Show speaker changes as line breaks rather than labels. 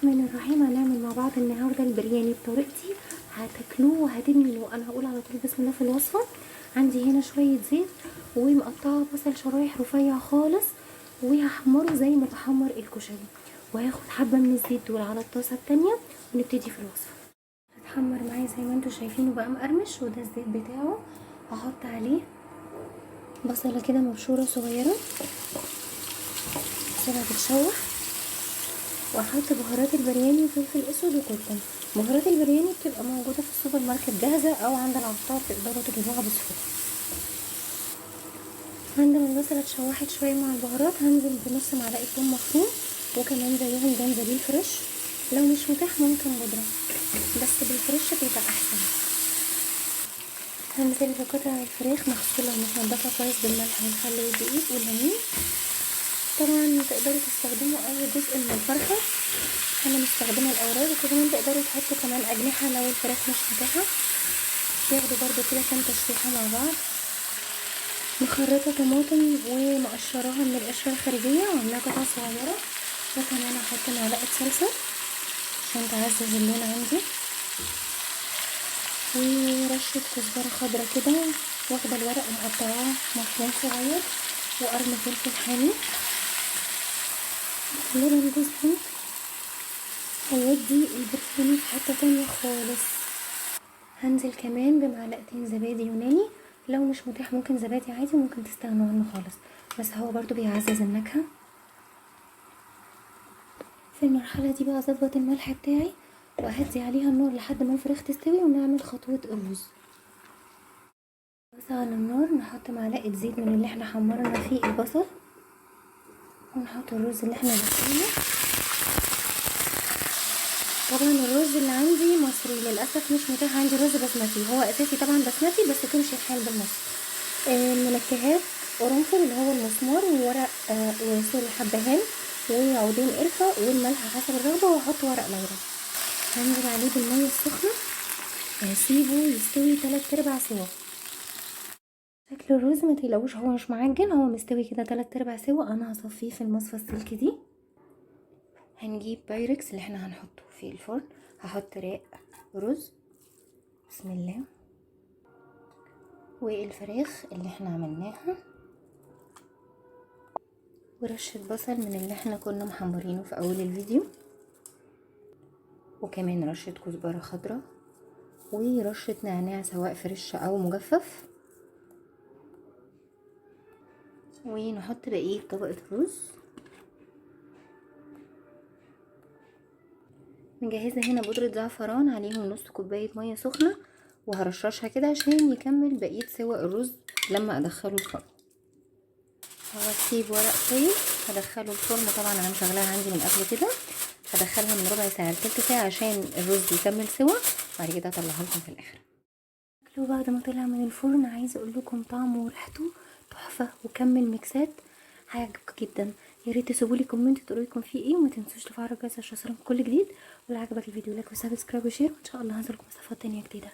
الرحمن الرحيم. هنعمل مع بعض النهارده البرياني بطريقتي، هتاكلوه وهتدمنوا. انا هقول على طول بسم الله في الوصفه. عندي هنا شويه زيت ومقطعه بصل شرايح رفيع خالص، وهحمره زي ما بحمر الكشري، وهاخد حبه من الزيت دول على الطاسه التانية ونبتدي في الوصفه. هتحمر معايا زي ما انتوا شايفينه بقى مقرمش، وده الزيت بتاعه. هحط عليه بصله كده مبشوره صغيره، سيبها تتشوح، واحط بهارات البرياني وفلفل اسود وكركم. بهارات البرياني بتبقى موجوده في السوبر ماركت جاهزه او عند العطار، تقدروا تجيبوها بسهوله. عندما البصله اتشوحت شويه مع البهارات، هنزل بنص معلقه ثوم مفروم، وكمان زيهم جنزبيل فريش، لو مش متاح ممكن بودره، بس بالفريش بيبقى احسن. هنزل بقطع الفراخ مغسوله ومتنضفه كويس بالملح والخل والدقيق والليمون. طبعا تقدروا تستخدموا اي جزء من الفرخه، انا مستخدمه الاوراق، وكمان تقدروا تحطوا كمان اجنحه لو الفراخ مش متاحه. ياخدوا برضو كده كام تشويحه مع بعض. مخرطه طماطم ومقشراها من القشره الخارجيه وعاملاها قطع صغيره، وكمان هحط معلقه صلصه عشان تعزز اللون عندي، ورشه كزبره خضراء كده، واخده الورق ومقطعاه مفروم صغير، وقرن فلفل حامي، لبن جوز هند هيودي البرياني في حته تانية خالص. هنزل كمان بمعلقتين زبادي يوناني، لو مش متاح ممكن زبادي عادي، ممكن تستغنوا عنه خالص، بس هو برضو بيعزز النكهه. في المرحله دي بقى اظبط الملح بتاعي واهدي عليها النار لحد ما الفراخ تستوي، ونعمل خطوه الرز. بس على النار نحط معلقه زيت من اللي احنا حمرنا فيه البصل، ونحط الرز اللي احنا بنسويه. طبعا الرز اللي عندي مصري، للاسف مش متاح عندي رز بسمتي، هو اساسي طبعا بسمتي بس تمشي الحال بالمصري. المنكهات قرنفل اللي هو المسمار، وورق وسوري حبهان، وعودين قرفه، والملح حسب الرغبه، واحط ورق لورا. هنزل عليه بالميه السخنه، هسيبه يستوي 3/4 سوا. شكل الرز ما تقلقوش، هو مش معجن، هو مستوي كده 3/4 سوا. انا هصفيه في المصفى السلك دي. هنجيب بايركس اللي احنا هنحطه في الفرن، هحط رق رز بسم الله، والفراخ اللي احنا عملناها، ورشة بصل من اللي احنا كنا محمرينه في اول الفيديو، وكمان رشة كزبرة خضراء، ورشة نعناع سواء فريش او مجفف، ونحط بقية طبقة رز. مجهزة هنا بودرة زعفران عليهم نص كوباية مية سخنة، وهرشرشها كده عشان يكمل بقية سوى الرز لما ادخله الفرن. هسيب ورق فويل هدخله الفرن، طبعا انا مشغلاها عندي من قبل كده، هدخلها من ربع ساعه لتلت ساعه عشان الرز يكمل سوا، بعد كده اطلعها لكم في الاخر. اكلوا بعد ما طلع من الفرن، عايزه اقول لكم طعمه وريحته تحفه، وكمل ميكسات هيعجبك جدا. يا ريت تسيبوا لي كومنت تقولوا لكم فيه ايه، وما تنسوش تفعلوا الجرس عشان يوصلكم كل جديد. ولو عجبك الفيديو لايك وسبسكرايب وشير، وان شاء الله هنزلكم وصفات تانية جديده.